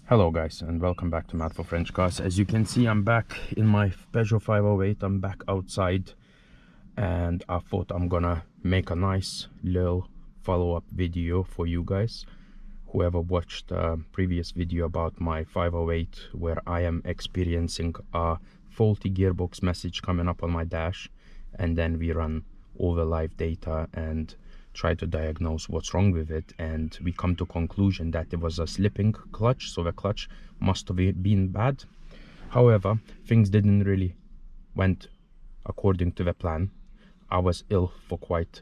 Hello guys, and welcome back to Matt for French Cars. As you can see, I'm back in my Peugeot 508. I'm back outside, and I thought I'm gonna make a nice little follow-up video for you guys. Whoever watched the previous video about my 508 where I am experiencing a faulty gearbox message coming up on my dash, and then we run all the live data and try to diagnose what's wrong with it, and we come to conclusion that it was a slipping clutch, so the clutch must have been bad. However, things didn't really went according to the plan. I was ill for quite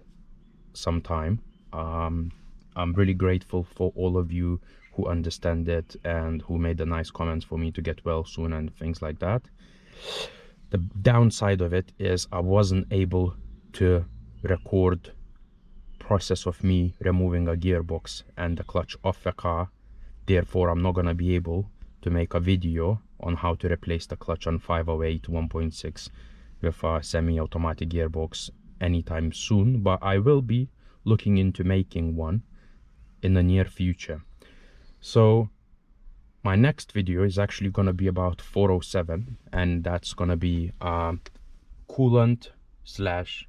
some time. I'm really grateful for all of you who understand it and who made the nice comments for me to get well soon and things like that. The downside of it is I wasn't able to record process of me removing a gearbox and the clutch off the car. Therefore, I'm not gonna be able to make a video on how to replace the clutch on 508 1.6 with a semi-automatic gearbox anytime soon, but I will be looking into making one in the near future. So my next video is actually gonna be about 407, and that's gonna be coolant slash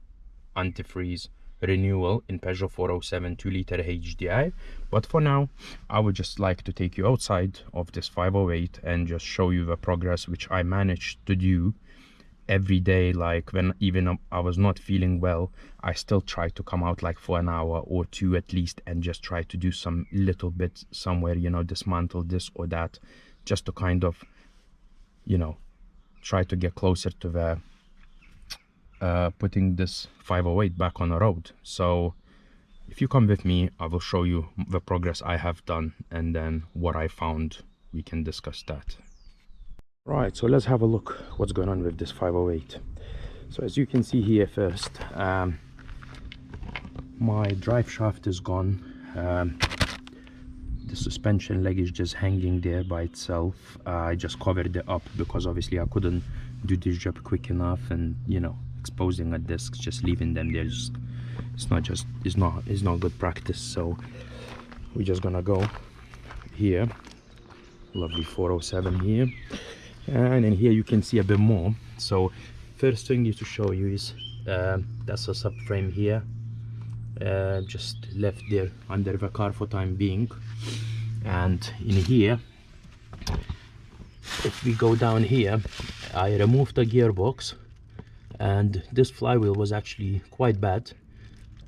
antifreeze renewal in Peugeot 407 2-liter HDI. But for now, I would just like to take you outside of this 508 and just show you the progress which I managed to do every day. Like when even I was not feeling well, I still try to come out like for an hour or two at least and just try to do some little bit somewhere, you know, dismantle this or that, just to kind of, you know, try to get closer to the putting this 508 back on the road. So if you come with me, I will show you the progress I have done, and then what I found, we can discuss that. Right, so let's have a look what's going on with this 508. So as you can see here first, my drive shaft is gone. The suspension leg is just hanging there by itself. I just covered it up because obviously I couldn't do this job quick enough, and you know, exposing a disc, just leaving them there, it's not good practice. So we're just gonna go here, lovely 407 here, and in here you can see a bit more. So first thing I need to show you is that's a subframe here, just left there under the car for time being. And in here, if we go down here, I removed the gearbox, and this flywheel was actually quite bad,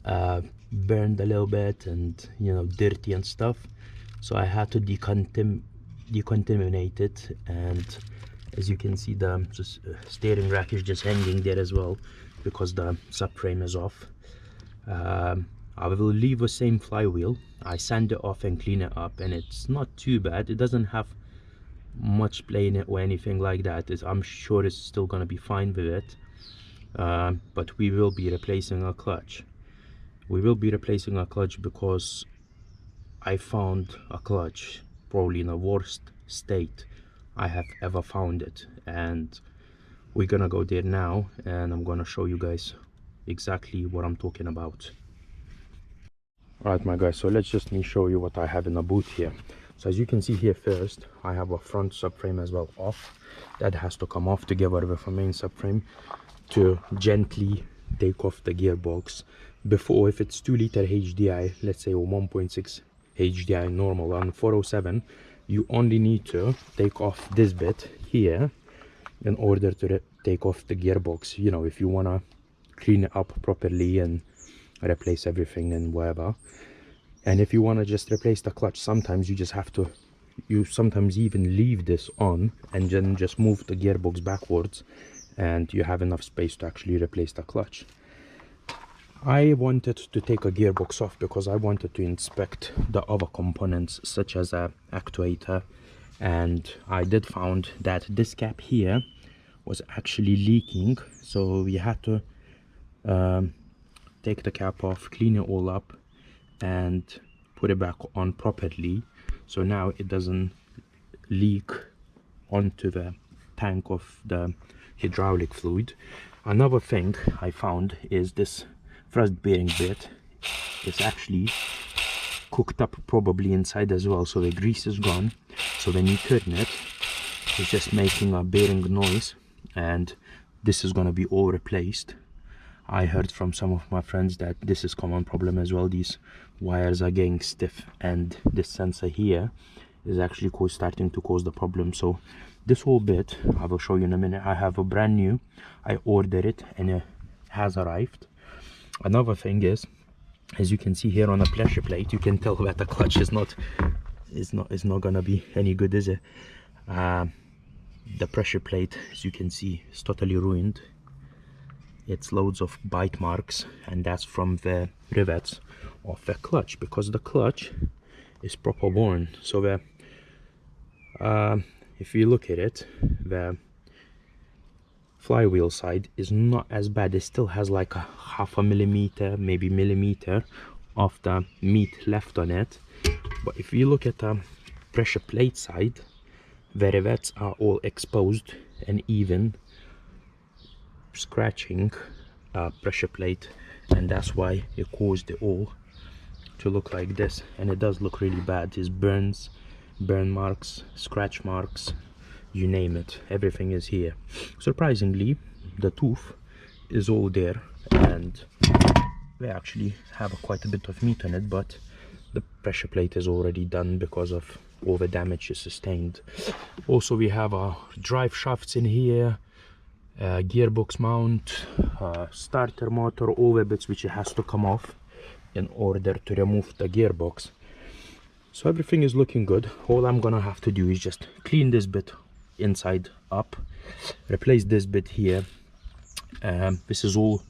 burned a little bit and, you know, dirty and stuff. So I had to decontaminate it, and as you can see, the steering rack is just hanging there as well because the subframe is off. I will leave the same flywheel. I sand it off and clean it up, and it's not too bad. It doesn't have much play in it or anything like that. I'm sure it's still gonna be fine with it. But we will be replacing a clutch. We will be replacing a clutch because I found a clutch probably in the worst state I have ever found it, and we're gonna go there now, and I'm gonna show you guys exactly what I'm talking about. Alright my guys, so let's just show you what I have in the boot here. So as you can see here first, I have a front subframe as well off. That has to come off together with the main subframe to gently take off the gearbox. Before, if it's 2-liter HDI, let's say, or 1.6 HDI normal on 407, you only need to take off this bit here in order to take off the gearbox, you know, if you want to clean it up properly and replace everything and whatever. And if you want to just replace the clutch, sometimes you just have to, you sometimes even leave this on and then just move the gearbox backwards, and you have enough space to actually replace the clutch. I wanted to take a gearbox off because I wanted to inspect the other components such as a actuator, and I did found that this cap here was actually leaking. So we had to take the cap off, clean it all up, and put it back on properly, so now it doesn't leak onto the tank of the hydraulic fluid. Another thing I found is this thrust bearing bit is actually cooked up probably inside as well, so the grease is gone. So when you turn it, it's just making a bearing noise, and this is going to be all replaced. I heard from some of my friends that this is common problem as well. These wires are getting stiff, and this sensor here is actually starting to cause the problem. So this whole bit I will show you in a minute. I have a brand new, I ordered it and it has arrived. Another thing is, as you can see here on the pressure plate, you can tell that the clutch is not gonna be any good, is it? The pressure plate, as you can see, is totally ruined. It's loads of bite marks, and that's from the rivets of the clutch, because the clutch is proper worn. So the if you look at it, the flywheel side is not as bad. It still has like a half a millimeter, maybe millimeter of the meat left on it. But if you look at the pressure plate side, the rivets are all exposed and even scratching pressure plate, and that's why it caused it all to look like this. And it does look really bad. There's burns, burn marks, scratch marks, you name it, everything is here. Surprisingly, the tooth is all there, and we actually have quite a bit of meat on it, but the pressure plate is already done because of all the damage is sustained. Also, we have our drive shafts in here, gearbox mount, starter motor, all the bits which it has to come off in order to remove the gearbox. So everything is looking good. All I'm gonna have to do is just clean this bit inside up, replace this bit here. This is all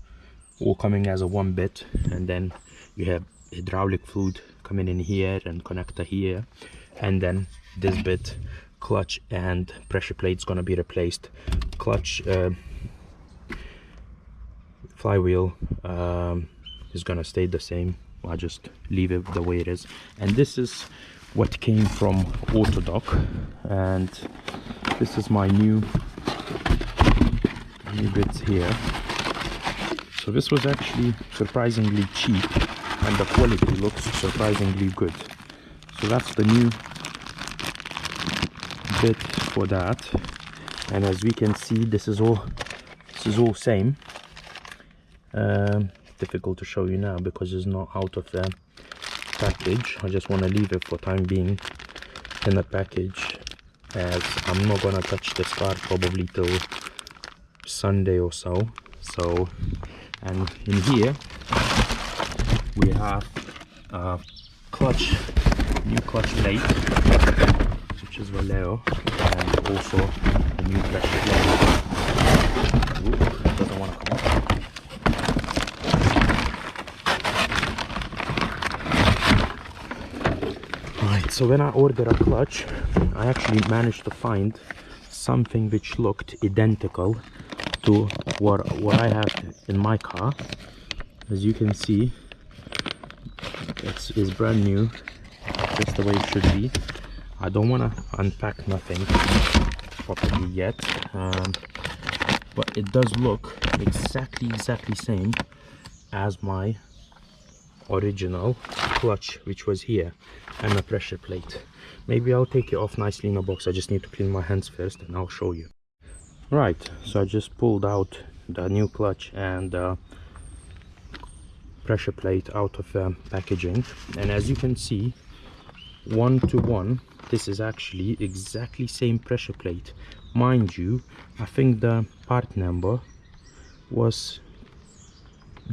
coming as a one bit, and then you have hydraulic fluid coming in here and connector here, and then this bit, clutch and pressure plate, is going to be replaced. Clutch, flywheel is going to stay the same. I'll just leave it the way it is. And this is what came from Autodoc, and this is my new bits here. So this was actually surprisingly cheap, and the quality looks surprisingly good. So that's the new bit for that. And as we can see, this is all same. Difficult to show you now because it's not out of the package. I just want to leave it for time being in the package, as I'm not gonna touch this car probably till Sunday or so. And in here we have a clutch, new clutch plate, which is Vallejo, and also a new pressure plate. Ooh, doesn't want to come up. Right, so when I ordered a clutch, I actually managed to find something which looked identical to what I have in my car. As you can see, it's brand new, just the way it should be. I don't want to unpack nothing properly yet, but it does look exactly same as my original clutch, which was here, and the pressure plate. Maybe I'll take it off nicely in a box. I just need to clean my hands first and I'll show you. Right, so I just pulled out the new clutch and pressure plate out of packaging, and as you can see, 1 to 1, this is actually exactly same pressure plate. Mind you, I think the part number was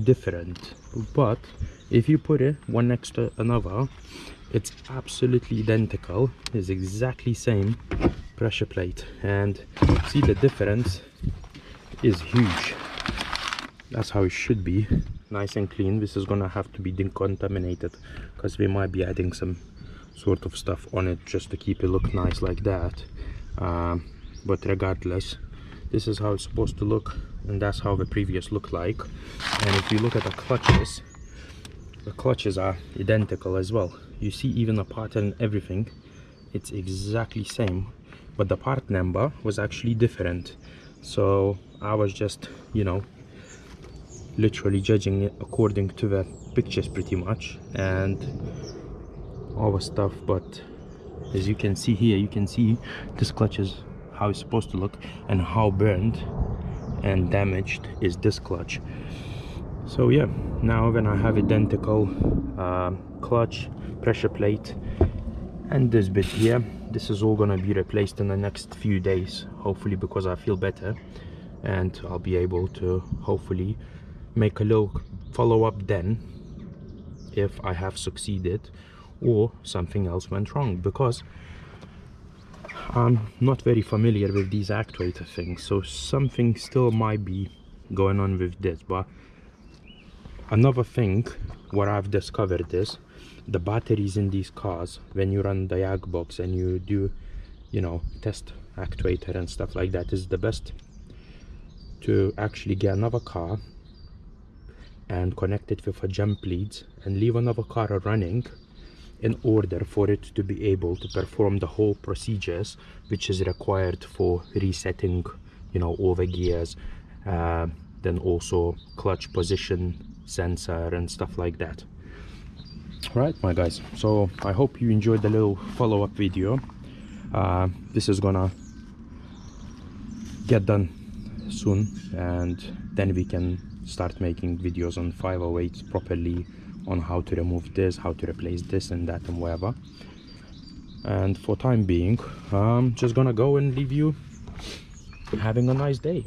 different, but if you put it one next to another, it's absolutely identical. It's exactly same pressure plate, and see the difference is huge. That's how it should be, nice and clean. This is gonna have to be decontaminated because we might be adding some sort of stuff on it just to keep it look nice like that, but regardless, this is how it's supposed to look, and that's how the previous looked like. And if you look at the clutches are identical as well. You see even the pattern and everything, it's exactly same, but the part number was actually different. So I was just, you know, literally judging it according to the pictures pretty much, and our stuff, but as you can see here, you can see this clutch is how it's supposed to look, and how burned and damaged is this clutch. So yeah, now when I have identical clutch, pressure plate, and this bit here, this is all gonna be replaced in the next few days, hopefully, because I feel better, and I'll be able to hopefully make a little follow-up then if I have succeeded or something else went wrong, because I'm not very familiar with these actuator things, so something still might be going on with this. But another thing what I've discovered is the batteries in these cars, when you run the Gearbox and you do, you know, test actuator and stuff like that, is the best to actually get another car and connect it with a jump leads and leave another car running in order for it to be able to perform the whole procedures which is required for resetting, you know, all the gears, then also clutch position sensor and stuff like that. Right, my guys, so I hope you enjoyed the little follow-up video. This is gonna get done soon, and then we can start making videos on 508 properly, on how to remove this, how to replace this and that and whatever. And for time being, I'm just gonna go and leave you having a nice day.